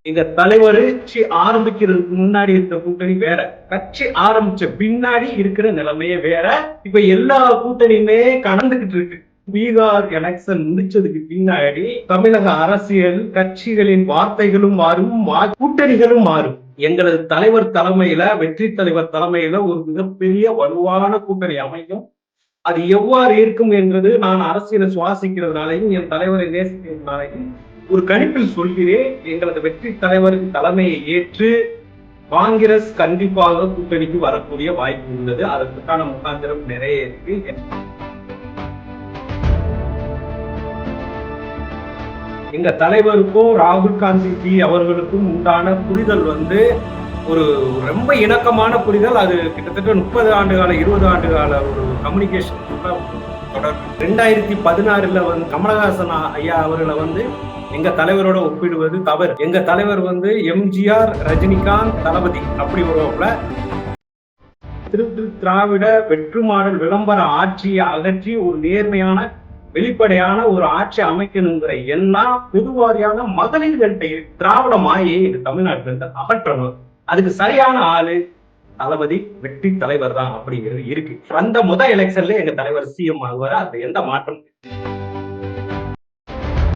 எங்க தலைவர் கட்சி ஆரம்பிக்கிறதுக்கு முன்னாடி இருந்த கூட்டணி வேற, கட்சி ஆரம்பிச்ச பின்னாடி இருக்கிற நிலைமையே வேற. இப்ப எல்லா கூட்டணியுமே கலந்துகிட்டு இருக்கு. பீகார் எலெக்ஷன் முடிச்சதுக்கு பின்னாடி தமிழக அரசியல் கட்சிகளின் வார்த்தைகளும் மாறும், கூட்டணிகளும் மாறும். எங்களது தலைவர் தலைமையில, வெற்றி தலைவர் தலைமையில ஒரு மிகப்பெரிய வலுவான கூட்டணி அமையும். அது எவ்வாறு இருக்கும் என்பது நான் அரசியலை சுவாசிக்கிறதுனாலையும் என் தலைவரை நேசிக்கிறதுனாலையும் ஒரு கணிப்பில் சொல்கிறேன். எங்களது வெற்றி தலைவரின் தலைமையை ஏற்று காங்கிரஸ் கண்டிப்பாக கூட்டணிக்கு வரக்கூடிய வாய்ப்பு உள்ளது. அதற்கான முகாந்திரம் நிறைய இருக்கு. எங்க தலைவருக்கும் ராகுல் காந்தி அவர்களுக்கும் உண்டான புரிதல் ஒரு ரொம்ப இணக்கமான புரிதல். அது கிட்டத்தட்ட 30 ஆண்டு கால 20 ஆண்டு கால ஒரு கம்யூனிகேஷன் தொடர்பு. 2016 கமலஹாசன் ஐயா அவர்களை எங்க தலைவரோட ஒப்பிடுவது தவறு. எங்க தலைவர் எம்ஜிஆர், ரஜினிகாந்த், தளபதி அப்படி வருவாப்புல. திராவிட வெற்று மாடல் விளம்பர ஆட்சியை அகற்றி ஒரு நேர்மையான வெளிப்படையான ஒரு ஆட்சி அமைக்கணுங்கிற எண்ணம் பெருவாரியான மகளிர்கள்ட்ட திராவிட மாயை தமிழ்நாட்டில் அகற்றணும். அதுக்கு சரியான ஆளு தளபதி வெற்றி தலைவர் தான் அப்படிங்கிறது இருக்கு. அந்த முதல் எலெக்ஷன்ல எங்க தலைவர் சிஎம் ஆகுவார். அது எந்த மாற்றம்?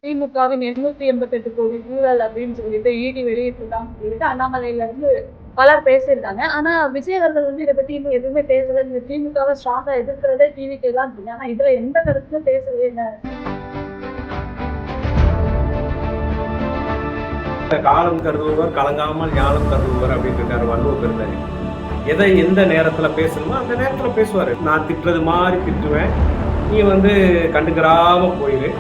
திமுகவின் 888 கோடி ஊழல் அப்படின்னு சொல்லிட்டு ஈடி வெளியிட்டுதான் சொல்லிட்டு அண்ணாமலையில இருந்து பலர் பேசியிருக்காங்க. ஆனா விஜய் அவர்கள் இதை பத்தி இன்னும் எதுவுமே பேசல. இந்த திமுகவை ஸ்ட்ராங்கா எதிர்க்கிறதே டிவிக்கு தான் இருக்கு. ஆனா இதுல எந்த கருத்துமே பேசவே இல்லை. காலம் கருதுபவர் கலங்காமல் ஞானம் கருதுபவர் அப்படின்னு இருக்காரு வள்ளுவர் பெருந்தாரு. எதை எந்த நேரத்துல பேசணுமோ அந்த நேரத்துல பேசுவாரு. நான் திட்டுறது மாதிரி திட்டுவேன், நீ கண்டுக்கிறாம போயிரு.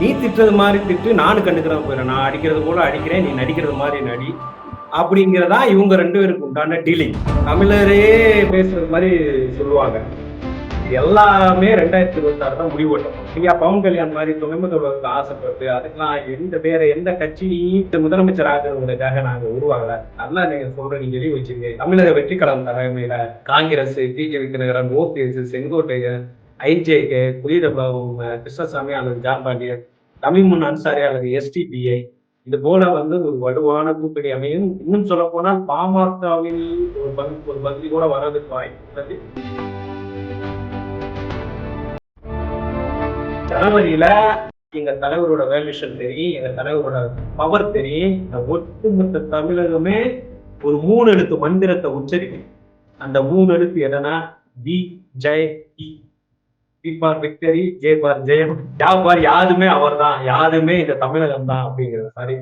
நீ திட்டுறது மாதிரி திட்டு, நானும் கண்டுக்கிறாம போயிடுறேன். நான் அடிக்கிறது போல அடிக்கிறேன், நீ நடிக்கிறது மாதிரி நடி அப்படிங்கிறதா இவங்க 2 பேருக்கு உண்டான டீலிங். தமிழரே பேசுறது மாதிரி சொல்லுவாங்க. எல்லாமே 2026 தான் முடிவட்டும். ஐயா பவன் கல்யாண் மாதிரி துணை முதல்வருக்கு ஆசைப்பட்டு அதுக்கெல்லாம் வேற எந்த கட்சி முதலமைச்சர் ஆகிறதுக்காக நாங்க உருவாகல. நல்லா நீங்க சொல்றீங்க, சொல்லி வச்சிருக்கீங்க. தமிழக வெற்றி கழகம் தலைமையில காங்கிரஸ், டிஜேபி தினகரன், ஓபிஎஸ், செங்கோட்டையன், ஐஜேகே, புலிதபாபு, கிருஷ்ணசாமி அல்லது ஜான் பாண்டியன், தமிழ்முன் அன்சாரி அல்லது எஸ்டிபிஐ, இது போல ஒரு வலுவான கூட்டணி அமையும். இன்னும் சொல்ல போனால் பாமகவில் ஒரு பகுதி கூட வர்றதுக்கு வாய்ப்பு உள்ளது. ஜனவரியில எங்க தலைவரோட வேல்யூஷன் தெரியும், எங்க தலைவரோட பவர் தெரியும். ஒட்டுமொத்த தமிழகமே ஒரு 3 எழுத்து மந்திரத்தை உச்சரிக்கும். அந்த 3 எழுத்து என்னன்னா V J for victory, J for ஜெயம். யாருமே அவர் தான், யாருமே இந்த தமிழகம் தான் அப்படிங்கிறது சரி.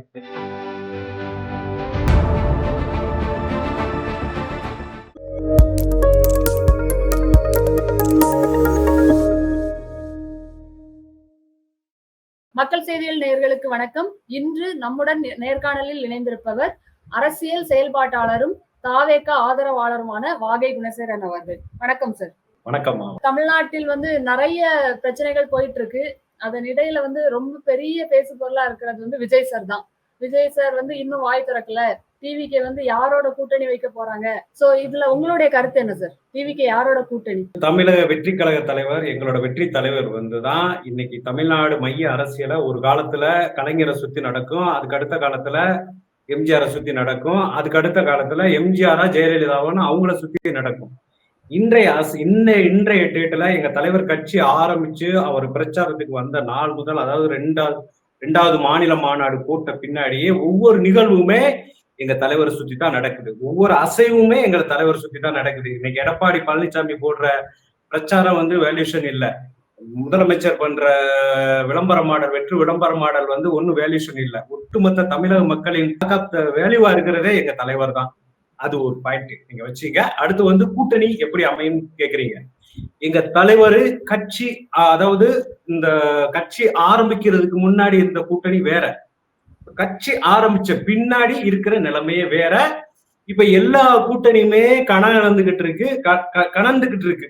மக்கள் செய்திகள் நேயர்களுக்கு வணக்கம். இன்று நம்முடன் நேர்காணலில் இணைந்திருப்பவர் அரசியல் செயல்பாட்டாளரும் தாவேக ஆதரவாளருமான வாகை குணசேகரன் அவர்கள். வணக்கம் சார். வணக்கம். தமிழ்நாட்டில் நிறைய பிரச்சனைகள் போயிட்டு இருக்கு. அதன் இடையில ரொம்ப பெரிய பேசு பொருளா இருக்கிறது விஜய் சார் தான். விஜய் சார் இன்னும் வாய் திறக்கல. டிவிக்கு யாரோட கூட்டணி வைக்க போறாங்க? சோ இதுல உங்களுடைய கருத்து என்ன சார்? டிவிக்கு யாரோட கூட்டணி? தமிழக வெற்றி கழக தலைவர், எங்களோட வெற்றி தலைவர் தான் இன்னைக்கு தமிழ்நாடு மைய அரசியல ஒரு காலத்துல கலைஞரை சுத்தி நடக்கும், அதுக்கு அடுத்த காலத்துல எம்ஜிஆரை சுத்தி நடக்கும், அதுக்கு அடுத்த காலத்துல எம்ஜிஆரா ஜெயலலிதாவான்னு அவங்கள சுத்தி நடக்கும். இன்றைய டேட்ல எங்க தலைவர் கட்சி ஆரம்பிச்சு அவர் பிரச்சாரத்துக்கு வந்த நாள் முதல், அதாவது 2வது மாநில மாநாடு கூட்ட பின்னாடியே ஒவ்வொரு நிகழ்வுமே எங்க தலைவரை சுத்தி தான் நடக்குது. ஒவ்வொரு அசைவுமே எங்க தலைவர் சுத்தி தான் நடக்குது. இன்னைக்கு எடப்பாடி பழனிசாமி போடுற பிரச்சாரம் வேல்யூஷன் இல்ல. முதலமைச்சர் பண்ற விளம்பர மாடல், வெற்று விளம்பர மாடல் ஒன்னும் வேல்யூஷன் இல்ல. ஒட்டுமொத்த தமிழக மக்களின் வேல்யூவா இருக்கிறதே எங்க தலைவர் தான். அது ஒரு பாயிண்ட் நீங்க வச்சீங்க. அடுத்து கூட்டணி எப்படி அமையும் கேக்குறீங்க. எங்க தலைவர் கட்சி, அதாவது இந்த கட்சி ஆரம்பிக்கிறதுக்கு முன்னாடி இருந்த கூட்டணி வேற, கட்சி ஆரம்பிச்ச பின்னாடி இருக்கிற நிலைமையே வேற. இப்ப எல்லா கூட்டணியுமே கணந்துகிட்டு இருக்கு.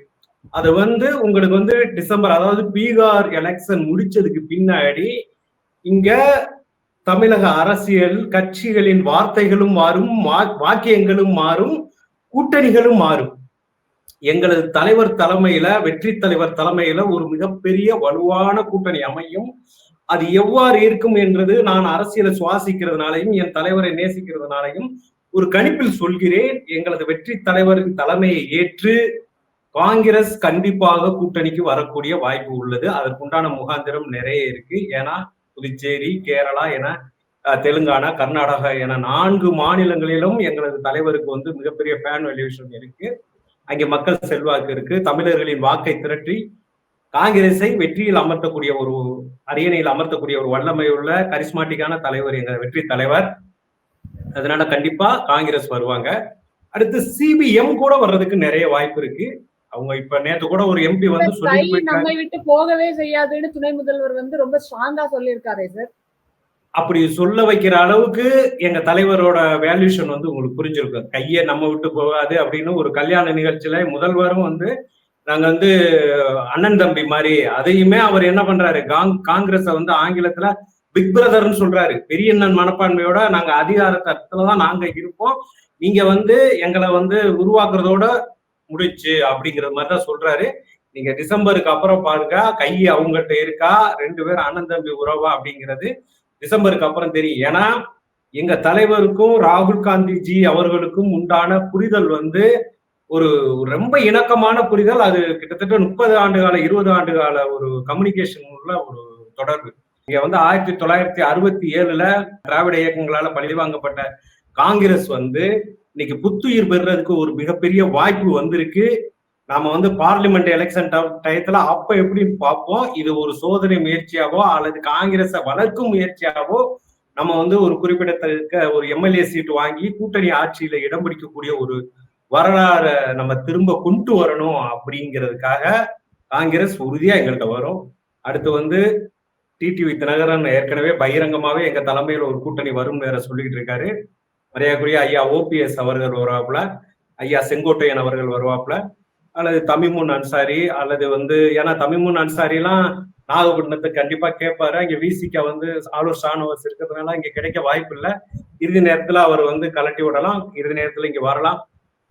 அது உங்களுக்கு டிசம்பர், அதாவது பீகார் எலெக்ஷன் முடிச்சதுக்கு பின்னாடி இங்க தமிழக அரசியல் கட்சிகளின் வார்த்தைகளும் மாறும், வாக்கியங்களும் மாறும், கூட்டணிகளும் மாறும். எங்களது தலைவர் தலைமையில, வெற்றி தலைவர் தலைமையில ஒரு மிகப்பெரிய வலுவான கூட்டணி அமையும். அது எவ்வாறு இருக்கும் என்றது நான் அரசியலை சுவாசிக்கிறதுனாலையும் என் தலைவரை நேசிக்கிறதுனாலையும் ஒரு கணிப்பில் சொல்கிறேன். எங்களது வெற்றி தலைவரின் தலைமையை ஏற்று காங்கிரஸ் கண்டிப்பாக கூட்டணிக்கு வரக்கூடிய வாய்ப்பு உள்ளது. அதற்குண்டான முகாந்திரம் நிறைய இருக்கு. ஏன்னா புதுச்சேரி, கேரளா என தெலுங்கானா, கர்நாடகா என 4 மாநிலங்களிலும் எங்களது தலைவருக்கு வந்து மிகப்பெரிய ஃபேன் வேல்யூஷன் இருக்கு. அங்கே மக்கள் செல்வாக்கு இருக்கு. தமிழர்களின் வாக்கை திரட்டி காங்கிரஸை வெற்றியில் அமர்த்தக்கூடிய ஒரு அரியணையில் அமர்த்தக்கூடிய ஒரு வல்லமை உள்ள கரிஸ்மாட்டிக்கான தலைவர் எங்க வெற்றி தலைவர். அதனால கண்டிப்பா காங்கிரஸ் வருவாங்க. அடுத்து சிபிஎம் கூட வர்றதுக்கு நிறைய வாய்ப்பு இருக்கு. அவங்க இப்ப நேத்து கூட ஒரு எம்பி வந்து சொல்லிட்டு நம்மை விட்டு போகவே செய்யாதுன்னு துணை முதல்வர் வந்து ரொம்ப ஸ்ட்ராங்கா சொல்லியிருக்காரு சார். அப்படி சொல்ல வைக்கிற அளவுக்கு எங்க தலைவரோட வேல்யூஷன் வந்து உங்களுக்கு புரிஞ்சிருக்கும். கையை நம்ம விட்டு போகாது அப்படின்னு ஒரு கல்யாண நிகழ்ச்சியில முதல்வரும் வந்து நாங்க வந்து அண்ணன் தம்பி மாதிரி அதையுமே அவர் என்ன பண்றாரு, காங்கிரஸ வந்து ஆங்கிலத்துல பிக் பிரதர்ன்னு சொல்றாரு. பெரியண்ணன் மனப்பான்மையோட நாங்க அதிகாரத்துலதான் நாங்க இருப்போம், நீங்க வந்து எங்களை வந்து உருவாக்குறதோட முடிச்சு அப்படிங்கிற மாதிரிதான் சொல்றாரு. நீங்க டிசம்பருக்கு அப்புறம் பாருங்க, கை அவங்ககிட்ட இருக்கா, 2 பேரும் அண்ணன் தம்பி உறவா அப்படிங்கிறது டிசம்பருக்கு அப்புறம் தெரியும். ஏன்னா எங்க தலைவருக்கும் ராகுல் காந்திஜி அவர்களுக்கும் உண்டான புரிதல் வந்து ஒரு ரொம்ப இணக்கமான புரிதல். அது கிட்டத்தட்ட 30 ஆண்டு கால 20 ஆண்டு கால ஒரு கம்யூனிகேஷன் உள்ள ஒரு தொடர்பு. இங்க வந்து 1967ல திராவிட இயக்கங்களால பழிவாங்கப்பட்ட காங்கிரஸ் வந்து இன்னைக்கு புத்துயிர் பெறுறதுக்கு ஒரு மிகப்பெரிய வாய்ப்பு வந்திருக்கு. நாம வந்து பார்லிமெண்ட் எலெக்ஷன் டயத்துல அப்ப எப்படி பார்ப்போம், இது ஒரு சோதனை முயற்சியாவோ அல்லது காங்கிரஸை வளர்க்கும் முயற்சியாவோ நம்ம வந்து ஒரு குறிப்பிடத்தக்க ஒரு எம்எல்ஏ சீட் வாங்கி கூட்டணி ஆட்சியில இடம் பிடிக்கக்கூடிய ஒரு வரலாறு நம்ம திரும்ப கொண்டு வரணும் அப்படிங்கிறதுக்காக காங்கிரஸ் உறுதியா எங்கள்கிட்ட வரும். அடுத்து வந்து டிடிவி தினகரன் ஏற்கனவே பகிரங்கமாவே எங்க தலைமையில ஒரு கூட்டணி வரும் வேற சொல்லிட்டு இருக்காரு. மரியாதைக்குரிய ஐயா ஓபிஎஸ் அவர்கள் வருவாப்புல, ஐயா செங்கோட்டையன் அவர்கள் வருவாப்புல, அல்லது தமிமுன் அன்சாரி, அல்லது வந்து ஏன்னா தமிமுன் அன்சாரி எல்லாம் நாகப்பட்டினத்துக்கு கண்டிப்பா கேட்பாரு. அங்க விசிகா வந்து ஆலூர் ஷானவாஸ் இருக்கிறதுனால இங்க கிடைக்க வாய்ப்பு இல்லை. இறுதி நேரத்துல அவர் வந்து கலட்டி விடலாம், இறுதி நேரத்துல இங்க வரலாம்.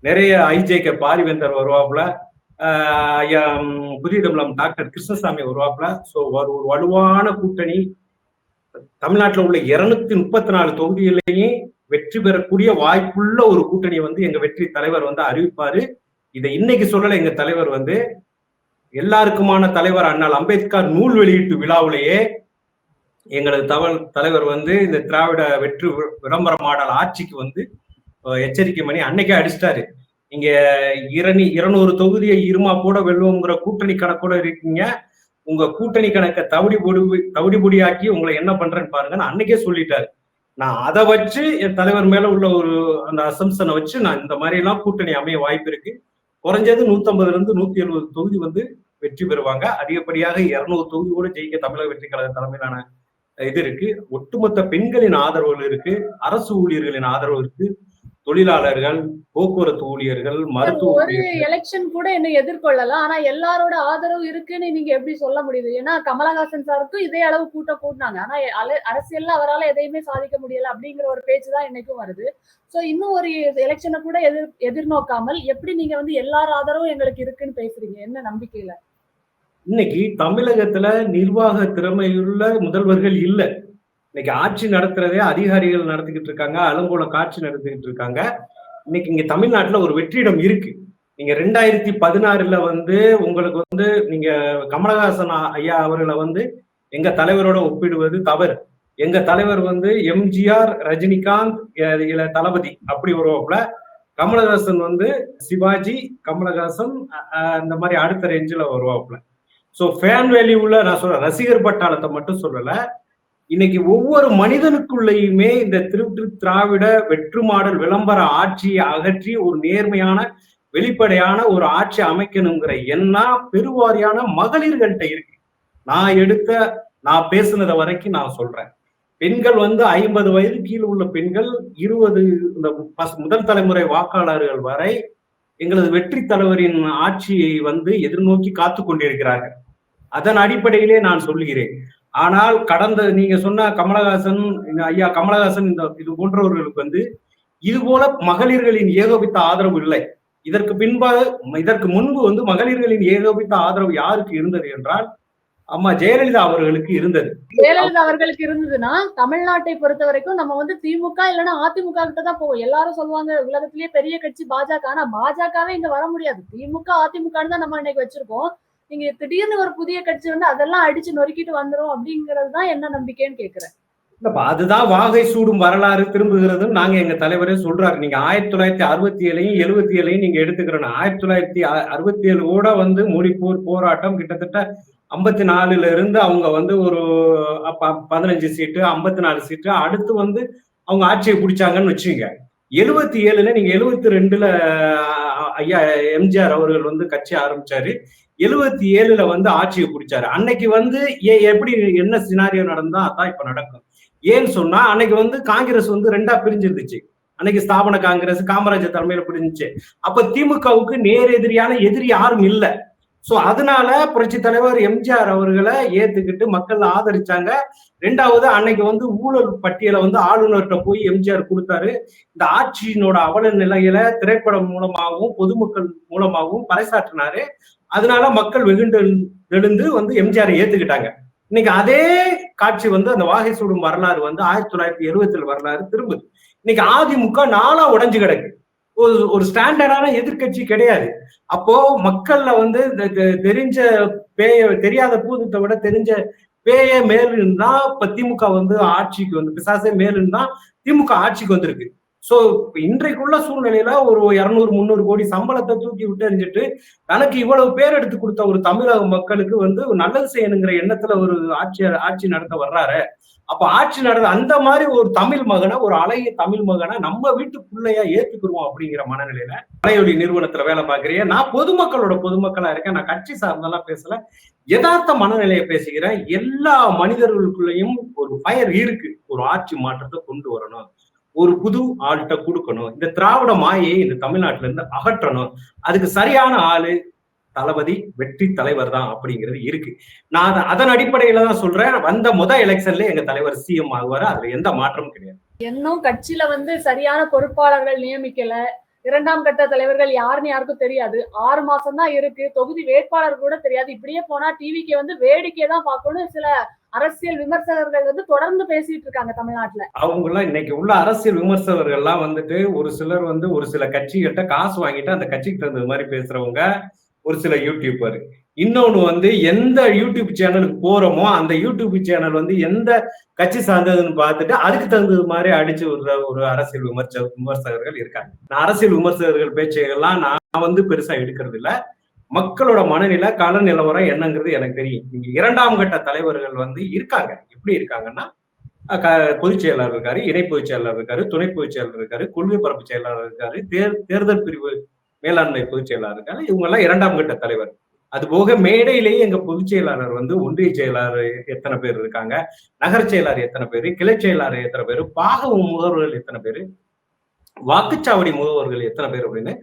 நிறைய ஐஜேகே பாரிவேந்தர் வருவாப்புல, ஐயா புதியதமிழம் டாக்டர் கிருஷ்ணசாமி வருவாப்புல. ஸோ ஒரு வலுவான கூட்டணி தமிழ்நாட்டில் உள்ள 234 தொகுதிகளையும் வெற்றி பெறக்கூடிய வாய்ப்புள்ள ஒரு கூட்டணியை வந்து எங்க வெற்றி தலைவர் வந்து அறிவிப்பாரு. இதை இன்னைக்கு சொல்லல, எங்க தலைவர் வந்து எல்லாருக்குமான தலைவர் அண்ணல் அம்பேத்கர் நூல் வெளியீட்டு விழாவிலேயே எங்களது தலைவர் வந்து இந்த திராவிட வெற்றி விளம்பர மாடல் ஆட்சிக்கு வந்து எச்சரிக்கை பண்ணி அன்னைக்கே அடிச்சிட்டாரு. நீங்க 200 தொகுதியை இருமா போட வெல்லுவோங்கிற கூட்டணி கணக்கோட இருக்கீங்க, உங்க கூட்டணி கணக்கை தவிடி பொடியாக்கி உங்களை என்ன பண்றேன்னு பாருங்கன்னு அன்னைக்கே சொல்லிட்டாரு. நான் அதை வச்சு என் தலைவர் மேல உள்ள ஒரு அந்த அசம்சனை வச்சு நான் இந்த மாதிரி எல்லாம் கூட்டணி அமைய வாய்ப்பு இருக்கு. குறைஞ்சது 150 இருந்து 170 தொகுதி வந்து வெற்றி பெறுவாங்க. அதிகப்படியாக 200 தொகுதி கூட ஜெயிக்க தமிழக வெற்றி கழக தலைமையிலான இது இருக்கு. ஒட்டுமொத்த பெண்களின் ஆதரவு இருக்கு, அரசு ஊழியர்களின் ஆதரவு இருக்கு, தொழிலாளர்கள், போக்குவரத்து ஊழியர்கள், மருத்துவ எலெக்ஷன் கூட என்ன எதிர்கொள்ளலாம். ஆனா எல்லாரோட ஆதரவு இருக்குன்னு நீங்க எப்படி சொல்ல முடியுது? ஏன்னா கமலஹாசன் சாருக்கும் இதே அளவு கூட்டம் கூட்டினாங்க, ஆனா அரசியல்ல அவரால் எதையுமே சாதிக்க முடியல அப்படிங்கிற ஒரு பேச்சுதான் இன்னைக்கும் வருது. சோ இன்னும் ஒரு எலெக்ஷனை கூட எதிர்நோக்காமல் எப்படி நீங்க வந்து எல்லார் ஆதரவும் எங்களுக்கு இருக்குன்னு பேசுறீங்க? என்ன நம்பிக்கையில? இன்னைக்கு தமிழகத்துல நிர்வாக திறமையுள்ள முதல்வர்கள் இல்ல. இன்னைக்கு ஆட்சி நடத்துறதே அதிகாரிகள் நடத்திக்கிட்டு இருக்காங்க, அலங்கோல காட்சி நடத்திக்கிட்டு இருக்காங்க. இன்னைக்கு இங்க தமிழ்நாட்டுல ஒரு வெற்றிடம் இருக்கு. நீங்க 2016ல வந்து உங்களுக்கு வந்து நீங்க கமலஹாசன் ஐயா அவர்களை வந்து எங்க தலைவரோட ஒப்பிடுவது தவறு. எங்க தலைவர் வந்து எம்ஜிஆர், ரஜினிகாந்த், தளபதி அப்படி வருவாப்புல. கமலஹாசன் வந்து சிவாஜி, கமலஹாசன் இந்த மாதிரி அடுத்த ரேஞ்சில் வருவாப்புல. ஸோ ஃபேன் வேல்யூல நான் சொல்றேன், ரசிகர் பட்டாளத்தை மட்டும் சொல்லல. இன்னைக்கு ஒவ்வொரு மனிதனுக்குள்ளேயுமே இந்த திராவிட வெற்று மாடல் விளம்பர ஆட்சியை அகற்றி ஒரு நேர்மையான வெளிப்படையான ஒரு ஆட்சி அமைக்கணுங்கிற எண்ணம் பெருவாரியான மகளிர்கள்ட்ட இருக்கு. நான் பேசுனத வரைக்கும் நான் சொல்றேன். பெண்கள் வந்து 50 வயது கீழே உள்ள பெண்கள் 20 இந்த முதல் தலைமுறை வாக்காளர்கள் வரை எங்களது வெற்றி தலைவரின் ஆட்சியை வந்து எதிர்நோக்கி காத்து கொண்டிருக்கிறார்கள். அதன் அடிப்படையிலே நான் சொல்லுகிறேன். ஆனால் கடந்த நீங்க சொன்ன கமலஹாசன், ஐயா கமலஹாசன் இது போன்றவர்களுக்கு வந்து இது போல மகளிர்களின் ஏகோபித்த ஆதரவு இல்லை. இதற்கு முன்பு வந்து மகளிர்களின் ஏகோபித்த ஆதரவு யாருக்கு இருந்தது என்றால் ஆமா, ஜெயலலிதா அவர்களுக்கு இருந்தது. ஜெயலலிதா அவர்களுக்கு இருந்ததுன்னா தமிழ்நாட்டை பொறுத்த வரைக்கும் நம்ம வந்து திமுக இல்லைன்னா அதிமுக கிட்ட தான் போவோம். எல்லாரும் சொல்லுவாங்க உலகத்திலேயே பெரிய கட்சி பாஜக. ஆனா பாஜகவே இங்க வர முடியாது. திமுக அதிமுகன்னு தான் நம்ம இன்னைக்கு வச்சிருக்கோம். நீங்க திடீர்னு ஒரு புதிய கட்சி வந்து அதெல்லாம் அடிச்சு நொறுக்கிட்டு வந்துரும் அப்படிங்கிறது தான் என்ன நம்பிக்கைன்னு கேக்குறேன். இல்லப்பா, அதுதான் வாகை சூடும் வரலாறு திரும்புகிறதுன்னு நாங்க எங்க தலைவரே சொல்றாரு. நீங்க 1967யும் 77யும் நீங்க எடுத்துக்கிறோம். 1967 கூட வந்து மொழிப்போர் போராட்டம் கிட்டத்தட்ட 54ல இருந்து அவங்க வந்து ஒரு 15 சீட்டு 54 சீட்டு அடுத்து வந்து அவங்க ஆட்சியை பிடிச்சாங்கன்னு வச்சுங்க. 77ல நீங்க 72ல ஐயா எம்ஜிஆர் அவர்கள் வந்து கட்சி ஆரம்பிச்சாரு. 77ல வந்து ஆட்சியை பிடிச்சாரு. அன்னைக்கு வந்து எப்படி என்ன சினாரியோ நடந்தா அதான் இப்ப நடக்கும். ஏன்னு சொன்னா அன்னைக்கு வந்து காங்கிரஸ் வந்து 2ஆ பிரிஞ்சிருந்துச்சு. அன்னைக்கு ஸ்தாபன காங்கிரஸ் காமராஜர் தலைமையில பிரிஞ்சுச்சு. அப்ப திமுகவுக்கு நேர் எதிரியான எதிரி யாரும் இல்ல. சோ அதனால புரட்சி தலைவர் எம்ஜிஆர் அவர்களை ஏத்துக்கிட்டு மக்கள் ஆதரிச்சாங்க. 2வது அன்னைக்கு வந்து ஊழல் பட்டியலை வந்து ஆளுநர்கிட்ட போய் எம்ஜிஆர் கொடுத்தாரு. இந்த ஆட்சியினோட அவல நிலையில திரைப்படம் மூலமாகவும் பொதுமக்கள் மூலமாகவும் பறைசாற்றினாரு. அதனால மக்கள் வெகுண்டு எழுந்து வந்து எம்ஜிஆரை ஏத்துக்கிட்டாங்க. இன்னைக்கு அதே காட்சி வந்து அந்த வாகை சூடும் வரலாறு வந்து 1970 வரலாறு திரும்புது. இன்னைக்கு அதிமுக நாளா உடைஞ்சு கிடக்கு. ஒரு ஸ்டாண்டர்டான எதிர்கட்சி கிடையாது. அப்போ மக்கள்ல வந்து தெரிஞ்ச தெரியாத பூதத்தை விட தெரிஞ்ச பேய மேலுன்னு தான் இப்ப திமுக வந்து ஆட்சிக்கு வந்து பிசாசே மேலுன்னு தான் திமுக ஆட்சிக்கு வந்திருக்கு. சோ இன்றைக்குள்ள சூழ்நிலையில ஒரு 200 300 கோடி சம்பளத்தை தூக்கி விட்டு எறிஞ்சிட்டு தனக்கு இவ்வளவு பேர் எடுத்து கொடுத்த ஒரு தமிழக மக்களுக்கு வந்து நல்லது செய்யணுங்கிற எண்ணத்துல ஒரு ஆட்சி நடத்த வர்றாரு. அப்ப ஆட்சி நடந்த அந்த மாதிரி ஒரு தமிழ் மகனை ஒரு அழகிய தமிழ் மகனை நம்ம வீட்டு பிள்ளையா ஏத்துக்குருவோம் அப்படிங்கிற மனநிலையில அலையொலி நிறுவனத்துல வேலை பார்க்கிறேன். நான் பொதுமக்களா இருக்கேன். நான் கட்சி சார்ந்தெல்லாம் பேசல. யதார்த்த மனநிலையை பேசுகிறேன். எல்லா மனிதர்களுக்குள்ளேயும் ஒரு ஃபயர் இருக்கு. ஒரு ஆட்சி மாற்றத்தை கொண்டு வரணும், ஒரு புது ஆள்கிட்ட கொடுக்கணும், இந்த திராவிட மாயை இந்த தமிழ்நாட்டுல இருந்து அகற்றணும். அதுக்கு சரியான ஆளு தளபதி வெற்றி தலைவர் தான் அப்படிங்கிறது இருக்கு. நான் அதன் அடிப்படையில தான் சொல்றேன். வந்த எலெக்ஷன்ல எங்க தலைவர் சிஎம் ஆகுவாரு. அதுல எந்த மாற்றமும் கிடையாது. இன்னும் கட்சியில வந்து சரியான பொறுப்பாளர்கள் நியமிக்கல. 2ஆம் கட்ட தலைவர்கள் யாருன்னு யாருக்கும் தெரியாது. 6 மாசம் தான் இருக்கு. தொகுதி வேட்பாளர் கூட தெரியாது. இப்படியே போனா டிவிக்கு வந்து வேடிக்கை தான் பார்க்கணும். சில அரசியல் விமர்சகர்கள் வந்து தொடர்ந்து பேசிட்டு இருக்காங்க தமிழ்நாட்டுல. அவங்க எல்லாம் இன்னைக்கு உள்ள அரசியல் விமர்சகர்கள் எல்லாம் வந்துட்டு ஒரு சிலர் வந்து ஒரு சில கட்சிகிட்ட காசு வாங்கிட்டு அந்த கட்சிக்கு தகுந்த மாதிரி பேசுறவங்க ஒரு சில யூடியூபர். இன்னொன்னு வந்து எந்த யூடியூப் சேனலுக்கு போறோமோ அந்த யூடியூப் சேனல் வந்து எந்த கட்சி சார்ந்ததுன்னு பார்த்துட்டு அதுக்கு தகுந்தது மாதிரி அடிச்சு விடுற ஒரு அரசியல் விமர்சகர்கள் இருக்காங்க. நான் அரசியல் விமர்சகர்கள் பேச்சைகள்லாம் நான் வந்து பெருசா எடுக்கிறது இல்ல. மக்களோட மனநிலை கள நிலவரம் என்னங்கிறது எனக்கு தெரியும். இங்க 2ஆம் கட்ட தலைவர்கள் வந்து இருக்காங்க. எப்படி இருக்காங்கன்னா பொதுச் செயலாளர் இருக்காரு, இணை பொதுச் செயலாளர் இருக்காரு, துணை பொதுச் செயலாளர் இருக்காரு, கொள்கை பரப்பு செயலாளர் இருக்காரு, தேர்தல் பிரிவு மேலாண்மை பொதுச் செயலாளர் இருக்காரு. இவங்க எல்லாம் 2ஆம் கட்ட தலைவர். அது போக மேடையிலேயே எங்க பொதுச் செயலாளர் வந்து ஒன்றிய செயலாளர் எத்தனை பேர் இருக்காங்க, நகர செயலாளர் எத்தனை பேரு, கிளை செயலாளர் எத்தனை பேரு, பாக முகவர்கள் எத்தனை பேரு, வாக்குச்சாவடி முகவர்கள் எத்தனை பேர் அப்படின்னு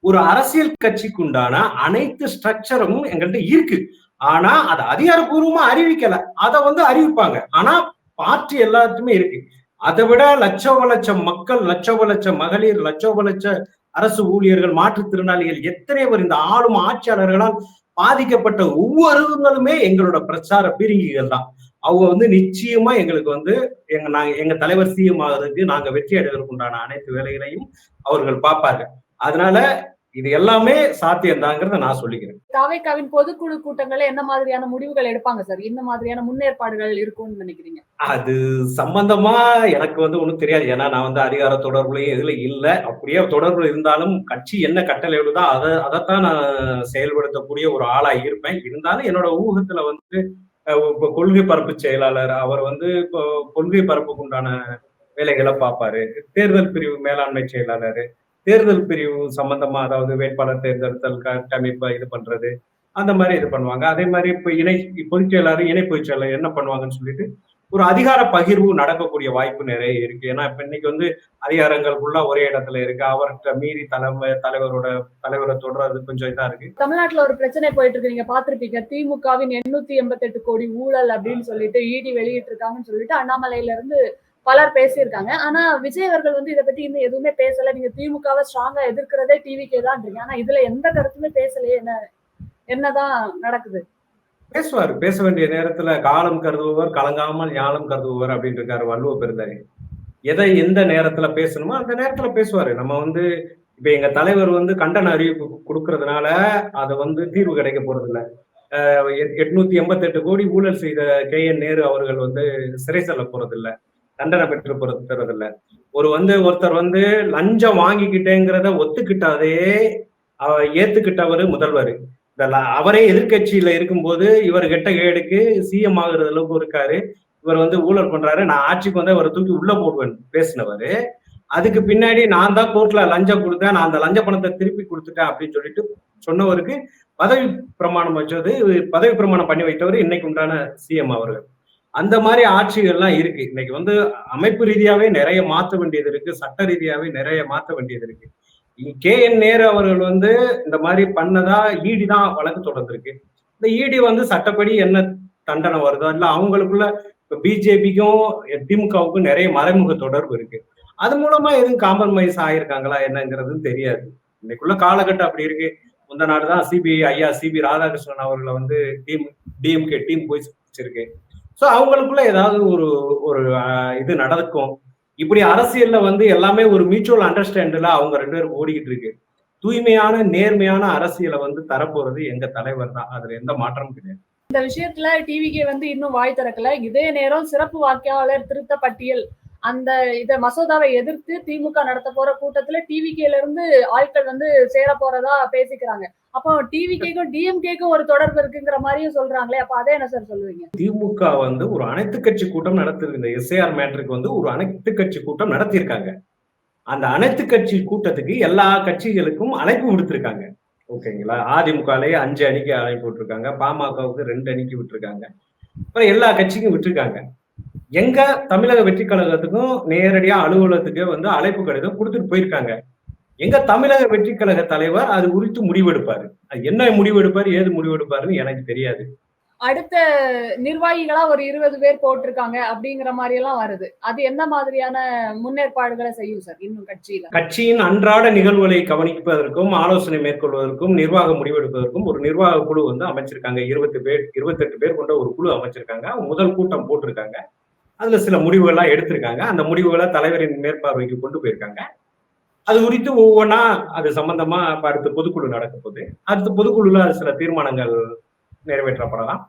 ஒரு அரசியல் கட்சிக்கு உண்டான அனைத்து ஸ்ட்ரக்சரும் எங்கள்கிட்ட இருக்கு. ஆனா அதை அதிகாரப்பூர்வமா அறிவிக்கல. அதை வந்து அறிவிப்பாங்க. ஆனா பார்ட்டி எல்லாத்துக்குமே இருக்கு. அதை விட லட்சம் மக்கள், லட்சம் மகளிர், லட்ச அரசு ஊழியர்கள், மாற்றுத்திறனாளிகள் எத்தனை பேர் இந்த ஆளும் ஆட்சியாளர்களால் பாதிக்கப்பட்ட ஒவ்வொருவங்களுமே எங்களோட பிரச்சார பீரங்கிகள் தான். அவங்க வந்து நிச்சயமா எங்களுக்கு வந்து எங்க தலைவர் சிஎம் ஆகிறதுக்கு நாங்க வெற்றி அடைவதற்கு உண்டான அனைத்து வேலைகளையும் அவர்கள் பார்ப்பாங்க. அதனால இது எல்லாமே சாத்தியம்தாங்கிறத நான் சொல்லிக்கிறேன். தாவேக்காவின் பொதுக்குழு கூட்டங்கள்ல என்ன மாதிரியான முடிவுகள் எடுப்பாங்க சார்? என்ன மாதிரியான முன்னேற்பாடுகள் இருக்கும்னு நினைக்கிறீங்க? அது சம்பந்தமா எனக்கு வந்து ஒண்ணும் தெரியாது. ஏன்னா நான் வந்து அதிகார தொடர்புலையும் இதுல இல்ல. அப்படியே தொடர்புல இருந்தாலும் கட்சி என்ன கட்டளை எழுதோ அதைத்தான் நான் செயல்படுத்தக்கூடிய ஒரு ஆளா இருப்பேன். இருந்தாலும் என்னோட ஊகத்துல வந்து இப்போ கொள்கை பரப்பு செயலாளர் அவர் வந்து இப்போ கொள்கை பரப்புக்கு உண்டான வேலைகளை பார்ப்பாரு. தேர்தல் பிரிவு மேலாண்மை செயலாளர் தேர்தல் பிரிவு சம்பந்தமா, அதாவது வேட்பாளர் தேர்ந்தெடுத்தல் கட்டமைப்பை இது பண்றது, அந்த மாதிரி இது பண்ணுவாங்க. அதே மாதிரி இப்ப பொதுச் செயலாளர் இணை பொதுச் செயலாளர் என்ன பண்ணுவாங்கன்னு சொல்லிட்டு ஒரு அதிகார பகிர்வு நடக்கக்கூடிய வாய்ப்பு நிறைய இருக்கு. ஏன்னா இப்ப இன்னைக்கு வந்து அதிகாரங்கள் ஃபுல்லா ஒரே இடத்துல இருக்கு. அவர்கிட்ட மீறி தலைவரை தொடர்றது கொஞ்சம் இதா இருக்கு. தமிழ்நாட்டுல ஒரு பிரச்சனை போயிட்டு இருக்கு. நீங்க பாத்திருப்பீங்க. திமுகவின் 888 கோடி ஊழல் அப்படின்னு சொல்லிட்டு இடி வெளியிட்டு இருக்காங்கன்னு சொல்லிட்டு அண்ணாமலையில இருந்து பலர் பேசியிருக்காங்க. ஆனா விஜய் அவர்கள் வந்து இதை பத்தி இன்னும் எதுவுமே பேசல. நீங்க திமுகவை ஸ்ட்ராங்கா எதிர்க்கிறதே டிவிக்கே தான். ஆனா இதுல எந்த கருத்துமே பேசலையே. என்னதான் நடக்குது? பேசுவாரு. பேச வேண்டிய நேரத்துல காலம் கருதுபவர் கலங்காமல் ஞாலம் கருதுபவர் அப்படின்னு இருக்காரு வள்ளுவ பெருந்தகை. எதை எந்த நேரத்துல பேசணுமோ அந்த நேரத்துல பேசுவாரு. நம்ம வந்து இப்ப எங்க தலைவர் வந்து கண்டன அறிவிப்பு குடுக்கறதுனால அத வந்து தீர்வு கிடைக்க போறதில்ல. 888 கோடி ஊழல் செய்த கே.என். நேரு அவர்கள் வந்து சிறை செல்ல போறதில்ல. தண்டனை பெற்று போறதில்ல. ஒருத்தர் வந்து லஞ்சம் வாங்கிக்கிட்டேங்கிறத ஒத்துக்கிட்டாதே ஏத்துக்கிட்டவரு முதல்வர். அவரே எதிர்க்கட்சியில இருக்கும்போது இவர் கெட்ட கேடுக்கு சிஎம் ஆகுற அளவுக்கு இருக்காரு. இவர் வந்து ஊழல் பண்றாரு, நான் ஆட்சிக்கு வந்தா இவரை தூக்கி உள்ள போடுவேன் பேசினவரு. அதுக்கு பின்னாடி நான் தான் கோர்ட்ல லஞ்சம் கொடுத்தேன், நான் அந்த லஞ்ச பணத்தை திருப்பி கொடுத்துட்டேன் அப்படின்னு சொல்லிட்டு சொன்னவருக்கு பதவி பிரமாணம் வச்சது, பதவி பிரமாணம் பண்ணி வைத்தவர் இன்னைக்கு உண்டான சிஎம் அவர்கள். அந்த மாதிரி ஆட்சிகள்லாம் இருக்கு. இன்னைக்கு வந்து அமைப்பு ரீதியாவே நிறைய மாற்ற வேண்டியது இருக்கு, சட்ட ரீதியாவே நிறைய மாற்ற வேண்டியது இருக்கு. கே.என். நேரு அவர்கள் வந்து இந்த மாதிரி பண்ணதா இடி தான் வழக்கு தொடர்ந்திருக்கு. இந்த இடி வந்து சட்டப்படி என்ன தண்டனை வருதோ இல்ல அவங்களுக்குள்ள இப்ப பிஜேபிக்கும் திமுகவுக்கும் நிறைய மறைமுக தொடர்பு இருக்கு. அது மூலமா எதுவும் காம்ப்ரமைஸ் ஆயிருக்காங்களா என்னங்கிறது தெரியாது. இன்னைக்குள்ள காலகட்டம் அப்படி இருக்கு. முந்த நாடுதான் ஐயா சிபி ராதாகிருஷ்ணன் அவர்களை வந்து டிஎம்கே டீம் போய் வச்சிருக்கு. சோ அவங்களுக்குள்ள ஏதாவது ஒரு ஒரு இது நடக்கும். இப்படி அரசியல்ல வந்து எல்லாமே ஒரு மியூச்சுவல் அண்டர்ஸ்டாண்ட்ல அவங்க 2 பேரும் ஓடிக்கிட்டு இருக்கு. தூய்மையான நேர்மையான அரசியலை வந்து தரப்போறது எங்க தலைவர் தான். அதுல எந்த மாற்றமும் கிடையாது. இந்த விஷயத்துல டிவிகே வந்து இன்னும் வாய் திறக்கல. இதே நேரம் சிறப்பு வாக்காளர் திருத்த பட்டியல் அந்த இத மசோதாவை எதிர்த்து திமுக நடத்த போற கூட்டத்துல டிவிகேல இருந்து ஆட்கள் வந்து சேர போறதா பேசிக்கிறாங்க. அப்போ டிவிகேக்கும் டிஎம்கேக்கும் ஒரு தொடர்பு இருக்குங்கிற மாதிரியும் சொல்றாங்களே. அப்ப அதை என்ன சார் சொல்லுவீங்க? திமுக வந்து ஒரு அனைத்து கட்சி கூட்டம் நடத்திருக்கு. இந்த எஸ்ஐஆர் மேட்டருக்கு வந்து ஒரு அனைத்து கட்சி கூட்டம் நடத்தியிருக்காங்க. அந்த அனைத்து கட்சி கூட்டத்துக்கு எல்லா கட்சிகளுக்கும் அழைப்பு விடுத்திருக்காங்க. ஓகேங்களா? அதிமுகலயே 5 அணிக்கு அழைப்பு விட்டுருக்காங்க, பாமகவுக்கு 2 அணிக்கு விட்டுருக்காங்க, அப்புறம் எல்லா கட்சிக்கும் விட்டுருக்காங்க. எங்க தமிழக வெற்றி கழகத்துக்கும் நேரடியா அலுவலகத்துக்கு வந்து அழைப்பு கடிதம் கொடுத்துட்டு போயிருக்காங்க. எங்க தமிழக வெற்றி கழக தலைவர் அது குறித்து முடிவெடுப்பாரு. அது என்ன முடிவெடுப்பாரு, ஏது முடிவெடுப்பாருன்னு எனக்கு தெரியாது. அடுத்த நிர்வாகிகளா ஒரு 20 பேர் போட்டிருக்காங்க அப்படிங்கிற மாதிரி எல்லாம் வருது. அது என்ன மாதிரியான முன்னேற்பாடுகளை செய்யும் சார் இன்னும் கட்சியில? கட்சியின் அன்றாட நிகழ்வுகளை கவனிப்பதற்கும், ஆலோசனை மேற்கொள்வதற்கும், நிர்வாக முடிவெடுப்பதற்கும் ஒரு நிர்வாக குழு வந்து அமைச்சிருக்காங்க. 28 பேர் கொண்ட ஒரு குழு அமைச்சிருக்காங்க. முதல் கூட்டம் போட்டிருக்காங்க. அதுல சில முடிவுகள்லாம் எடுத்திருக்காங்க. அந்த முடிவுகளை தலைவரின் மேற்பார்வைக்கு கொண்டு போயிருக்காங்க. அது குறித்து ஒவ்வொன்னா அது சம்பந்தமா அடுத்த பொதுக்குழு நடக்க போகுது. அடுத்த பொதுக்குழுல சில தீர்மானங்கள் நிறைவேற்றப்படலாம்.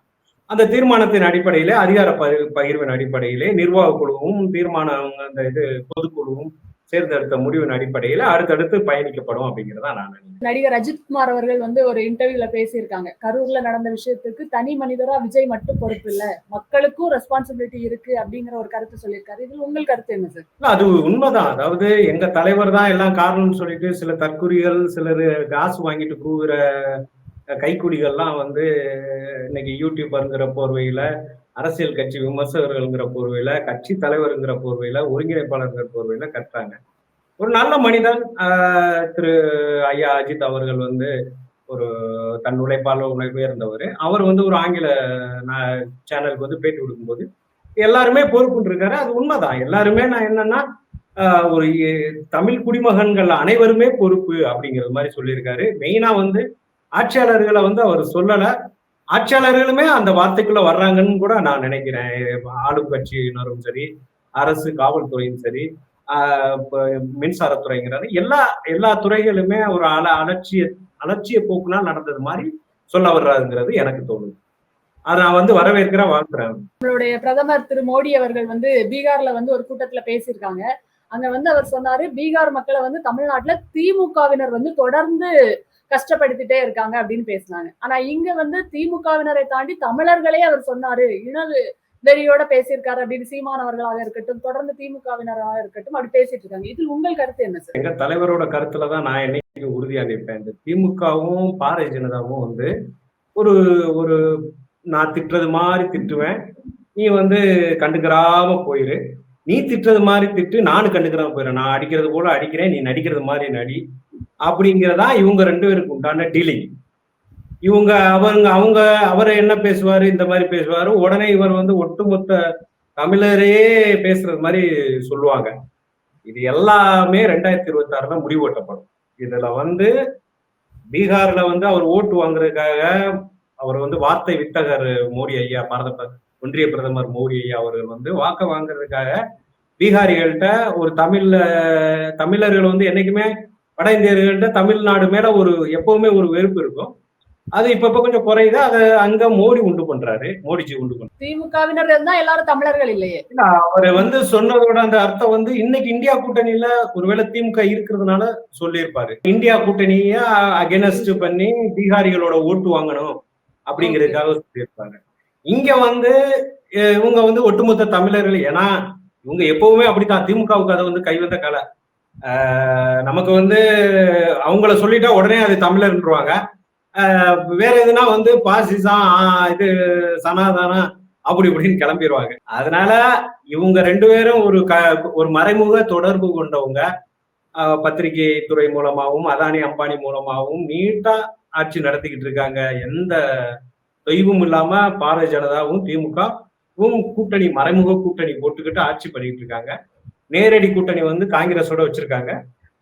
அந்த தீர்மானத்தின் அடிப்படையிலே அதிகார பகிர்வின் அடிப்படையிலே நிர்வாக குழுவும் தீர்மானம் அந்த இது பொதுக்குழுவும் தேர்ந்தெடுத்த முடிவின் அடிப்படையில அடுத்தடுத்து பயணிக்கப்படும் அப்படிங்கிறதா நான் நினைக்கிறேன். நடிகர் அஜித்குமார் அவர்கள் வந்து ஒரு இன்டர்வியூல பேசியிருக்காங்க. கரூர்ல நடந்த விஷயத்துக்கு தனி மனிதரா விஜய் மட்டும் பொறுப்பு இல்ல, மக்களுக்கும் ரெஸ்பான்சிபிலிட்டி இருக்கு அப்படிங்கிற ஒரு கருத்து சொல்லியிருக்காரு. இது உங்கள் கருத்து என்ன சார்? அது உண்மைதான். அதாவது எங்க தலைவர் தான் எல்லாம் காரணம்னு சொல்லிட்டு சில தற்குறிகள், சிலர் காசு வாங்கிட்டு கூவுற கைக்குடிகள்லாம் வந்து இன்னைக்கு யூடியூபர்ங்கிற போர்வையில, அரசியல் கட்சி விமர்சகர்கள்ங்கிற போர்வையில, கட்சி தலைவருங்கிற போர்வையில, ஒருங்கிணைப்பாளர்ங்கிற போர்வையில கட்டுறாங்க. ஒரு நல்ல மனிதன் திரு ஐயா அஜித் அவர்கள் வந்து ஒரு தன் உழைப்பால உயர்ந்தவர். அவர் வந்து ஒரு ஆங்கில சேனலுக்கு வந்து பேட்டி கொடுக்கும்போது எல்லாருமே பொறுப்புன்னு இருக்காரு. அது உண்மைதான். எல்லாருமே நான் என்னன்னா ஒரு தமிழ் குடிமகன்கள் அனைவருமே பொறுப்பு அப்படிங்கிற மாதிரி சொல்லியிருக்காரு. மெயினா வந்து ஆட்சியாளர்களை வந்து அவர் சொல்லல. ஆட்சியாளர்களுமே அந்த வார்த்தைக்குள்ள வர்றாங்கன்னு கூட நான் நினைக்கிறேன். ஆளும் கட்சியினரும் சரி, அரசு காவல்துறையும் சரி, மின்சாரத்துறைங்கிறது எல்லா துறைகளுமே ஒரு அலட்சிய போக்குனால் நடந்தது மாதிரி சொல்ல வர்றாருங்கிறது எனக்கு தோணுது. அதை நான் வந்து வரவேற்கிறேன், வாழ்த்துறேன். நம்மளுடைய பிரதமர் திரு மோடி அவர்கள் வந்து பீகார்ல வந்து ஒரு கூட்டத்துல பேசியிருக்காங்க. அங்க வந்து அவர் சொன்னாரு, பீகார் மக்களை வந்து தமிழ்நாட்டுல திமுகவினர் வந்து தொடர்ந்து கஷ்டப்படுத்திட்டே இருக்காங்க அப்படின்னு பேசினாங்க. ஆனா இங்க வந்து திமுகவினரை தாண்டி தமிழர்களே அவர் சொன்னாரு, இனவு வெறியோட பேசியிருக்காரு அப்படின்னு சீமான் அவர்களாக இருக்கட்டும், தொடர்ந்து திமுகவினராக இருக்கட்டும் அப்படி பேசிட்டு இருக்காங்க. இதில் உங்கள் கருத்து என்ன சார்? எங்க தலைவரோட கருத்துலதான் நான் என்னைக்கு உறுதியா நிற்பேன். இந்த திமுகவும் பாரதிய ஜனதாவும் வந்து ஒரு ஒரு நான் திட்டுறது மாதிரி திட்டுவேன், நீ வந்து கண்டுக்கிறாம போயிரு. நீ திட்டுறது மாதிரி திட்டு, நானும் கண்டுக்கிறாம போயிடுறேன். நான் அடிக்கிறது போல அடிக்கிறேன், நீ நடிக்கிறது மாதிரி நடி அப்படிங்கிறதா இவங்க 2 பேருக்கு உண்டான டீலிங். இவங்க அவங்க அவர் என்ன பேசுவாரு, இந்த மாதிரி பேசுவாரு. உடனே இவர் வந்து ஒட்டுமொத்த தமிழரையே பேசுறது மாதிரி சொல்லுவாங்க. இது எல்லாமே 2026 முடிவு கட்டப்படும். இதுல வந்து பீகார்ல வந்து அவர் ஓட்டு வாங்குறதுக்காக அவர் வந்து வார்த்தை வித்தகர் மோடி ஐயா, ஒன்றிய பிரதமர் மோடி ஐயா அவர்கள் வந்து வாக்கு வாங்குறதுக்காக பீகாரிகள்கிட்ட ஒரு தமிழர்கள் வந்து என்னைக்குமே வட இந்தியர்கள்ட்ட தமிழ்நாடு மேல ஒரு எப்பவுமே ஒரு வெறுப்பு இருக்கும். அது இப்ப கொஞ்சம் குறையுது. அதை அங்க மோடி உண்டு பண்றாரு, மோடிஜி உண்டு பண்றாரு. திமுகவினர் இருந்தா எல்லாரும் தமிழர்கள் இல்லையே. அவரு வந்து சொன்னதோட அந்த அர்த்தம் வந்து இன்னைக்கு இந்தியா கூட்டணியில ஒருவேளை திமுக இருக்கிறதுனால சொல்லியிருப்பாரு. இந்தியா கூட்டணிய அகெனஸ்ட் பண்ணி பீகாரிகளோட ஓட்டு வாங்கணும் அப்படிங்கிறதுக்காக சொல்லியிருப்பாரு. இங்க வந்து இவங்க வந்து ஒட்டுமொத்த தமிழர்கள், ஏன்னா இவங்க எப்பவுமே அப்படித்தான். திமுகவுக்கு அதை வந்து கைவந்த கலை. நமக்கு வந்து அவங்கள சொல்லிட்டா உடனே அது தமிழர்ன்றுவாங்க. வேற எதுனா வந்து பாசிசம், இது சனாதனம் அப்படி இப்படின்னு கிளம்பிடுவாங்க. அதனால இவங்க 2 பேரும் ஒரு மறைமுக தொடர்பு கொண்டவங்க. பத்திரிகை துறை மூலமாகவும் அதானி அம்பானி மூலமாகவும் நீட்டா ஆட்சி நடத்திக்கிட்டு இருக்காங்க. எந்த தொய்வும் இல்லாம பாரதிய ஜனதாவும் திமுகவும் கூட்டணி, மறைமுக கூட்டணி போட்டுக்கிட்டு ஆட்சி பண்ணிட்டு இருக்காங்க. நேரடி கூட்டணி வந்து காங்கிரஸோட வச்சிருக்காங்க.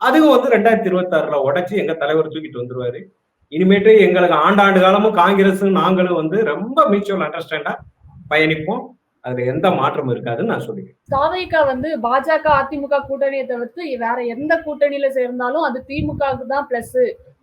அதுவும் வந்து 2026ல உடைச்சு எங்க தலைவர் தூக்கிட்டு வந்துருவாரு. இனிமேட்டு எங்களுக்கு ஆண்டாண்டு காலமும் காங்கிரஸும் நாங்களும் வந்து ரொம்ப மியூச்சுவல் அண்டர்ஸ்டாண்டா பயணிப்போம். அதுல எந்த மாற்றமும் இருக்காதுன்னு நான் சொல்லுவேன். தாவேகா வந்து பாஜக அதிமுக கூட்டணியை தவிர்த்து வேற எந்த கூட்டணியில சேர்ந்தாலும் அது திமுகவுக்கு தான் பிளஸ்.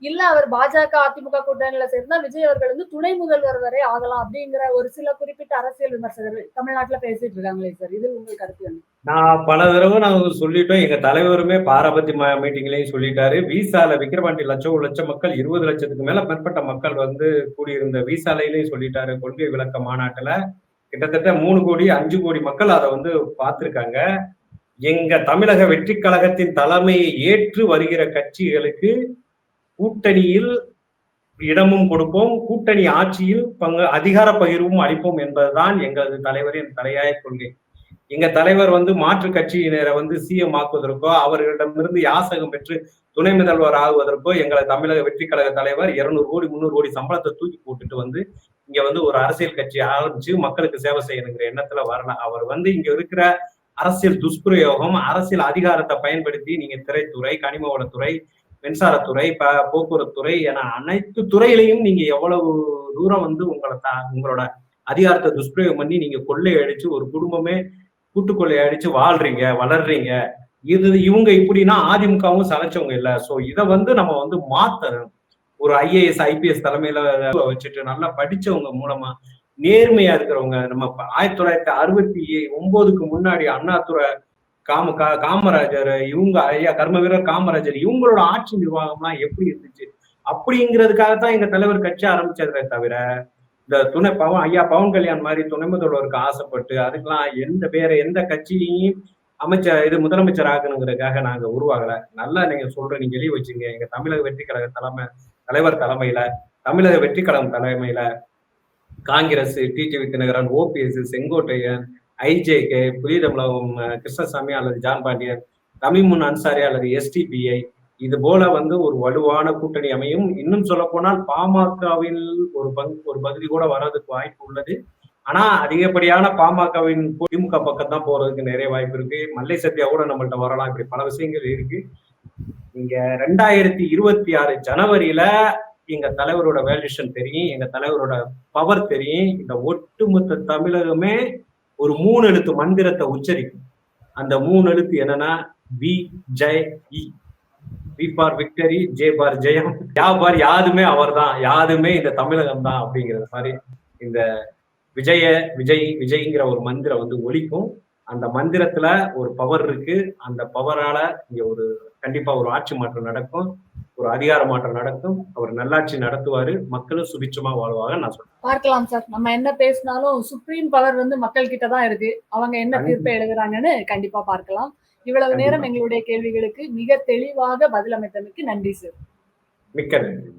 இல்ல அவர் பாஜக அதிமுக கூட்டணியில சேர்ந்தா விஜய் அவர்கள் வந்து துணை முதல்வர் வரை ஆகலாம் அப்படிங்கிற ஒரு சில குறிப்பிட்ட அரசியல் விமர்சகர்கள் தமிழ்நாட்டுல பேசிட்டு இருக்காங்களே சார், இது உங்களுக்கு கருத்து என்ன? நான் பல தடவை சொல்லிட்டோம். எங்க தலைவருமே பாராபத்தி மீட்டிங்லயும் சொல்லிட்டாரு. வீசால விக்கிரவாண்டி லட்சம் மக்கள், 20 லட்சத்துக்கு மேல மேற்பட்ட மக்கள் வந்து கூடியிருந்த வீசாலையிலையும் சொல்லிட்டாரு. கொள்கை விளக்க மாநாட்டுல கிட்டத்தட்ட 3 கோடி 5 கோடி மக்கள் அதை வந்து பார்த்திருக்காங்க. எங்க தமிழக வெற்றி கழகத்தின் தலைமையை ஏற்று வருகிற கட்சிகளுக்கு கூட்டணியில் இடமும் கொடுப்போம், கூட்டணி ஆட்சியில் அதிகார பகிர்வும் அளிப்போம் என்பதுதான் எங்களது தலைவரின் தலையாய கொள்கை. எங்க தலைவர் வந்து மாற்று கட்சியினரை வந்து சிஎம் ஆக்குவதற்கோ அவர்களிடமிருந்து யாசகம் பெற்று துணை முதல்வர் ஆகுவதற்கோ எங்களை தமிழக வெற்றி கழக தலைவர் 200 கோடி 300 கோடி சம்பளத்தை தூக்கி போட்டுட்டு வந்து இங்க வந்து ஒரு அரசியல் கட்சி ஆரம்பிச்சு மக்களுக்கு சேவை செய்யணுங்கிற எண்ணத்துல வரல. அவர் வந்து இங்க இருக்கிற அரசியல் துஷ்பிரயோகம், அரசியல் அதிகாரத்தை பயன்படுத்தி நீங்க திரைத்துறை, கனிம வளத்துறை, மின்சாரத்துறை, போக்குவரத்து துறை என அனைத்து துறையிலையும் நீங்க எவ்வளவு தூரம் வந்து உங்களோட அதிகாரத்தை துஷ்பிரயோகம் பண்ணி நீங்க கொள்ளையடிச்சு ஒரு குடும்பமே கூட்டு கொள்ளையடிச்சு வாழ்றீங்க, வளர்றீங்க. இவங்க இப்படின்னா அதிமுகவும் சலைச்சவங்க இல்ல. சோ இதை வந்து நம்ம வந்து மாத்தணும். ஒரு IAS IPS தலைமையில வச்சுட்டு நல்லா படிச்சவங்க மூலமா நேர்மையா இருக்கிறவங்க. நம்ம 1969க்கு முன்னாடி அண்ணாதுரை, காமராஜர், இவங்க ஐயா கர்ம வீரர் காமராஜர், இவங்களோட ஆட்சி நிர்வாகம்லாம் எப்படி இருந்துச்சு அப்படிங்கிறதுக்காகத்தான் எங்க தலைவர் கட்சி ஆரம்பிச்சதே தவிர இந்த ஐயா பவன் கல்யாண் மாதிரி துணை முதல்வருக்கு ஆசைப்பட்டு அதுக்கெல்லாம் வேற எந்த கட்சியையும் முதலமைச்சர் ஆகணுங்கிறதுக்காக நாங்க உருவாகல. நல்லா நீங்க நீங்க எழுதி வச்சுங்க. எங்க தமிழக வெற்றி கழக தலைவர் தலைமையில, தமிழக வெற்றி கழகம் தலைமையில Congress, TTV Dhinakaran, OPS, Sengottaiyan, IJK, Puthiya தமிழகம் கிருஷ்ணசாமி அல்லது ஜான் பாண்டியன், தமிமுன் அன்சாரி அல்லது SDPI, இது போல வந்து ஒரு வலுவான கூட்டணி அமையும். இன்னும் சொல்ல போனால் பாமகவில் ஒரு பகுதி கூட வர்றதுக்கு வாய்ப்பு உள்ளது. ஆனா அதிகப்படியான பாமகவின் திமுக பக்கம் தான் போறதுக்கு நிறைய வாய்ப்பு இருக்கு. மல்லை சத்யா கூட நம்மள்ட்ட வரலாம். இப்படி பல விஷயங்கள் இருக்கு. இங்க 2026 ஜனவரியில எங்க தலைவரோட வேல்யூஷன் தெரியும், எங்க தலைவரோட பவர் தெரியும். இந்த ஒட்டுமொத்த தமிழகமே ஒரு 3 எழுத்து மந்திரத்தை உச்சரிக்கும். அந்த 3 எழுத்து என்னன்னா VJE. V for victory, J for ஜெயம், யாதுமே அவர் தான், யாதுமே இந்த தமிழகம் தான் அப்படிங்கிற மாதிரி இந்த விஜய்ங்கிற ஒரு மந்திரம் வந்து ஒலிக்கும். அந்த மந்திரத்துல ஒரு பவர் இருக்கு. அந்த பவரால இங்க கண்டிப்பா ஒரு ஆட்சி மாற்றம் நடக்கும், ஒரு அதிகார மாற்றம் நடக்கும். அவர் நல்லாட்சி நடத்துவாரு, மக்களும் சுபிட்சமா வாழ்வாங்க நான் சொல்றேன். பார்க்கலாம் சார். நம்ம என்ன பேசினாலும் சுப்ரீம் பவர் வந்து மக்கள் கிட்டதான் இருக்கு. அவங்க என்ன தீர்ப்பை எழுதுறாங்கன்னு கண்டிப்பா பார்க்கலாம். இவ்வளவு நேரம் எங்களுடைய கேள்விகளுக்கு மிக தெளிவாக பதிலமைத்தமைக்கு நன்றி சார். மிக்க நன்றி.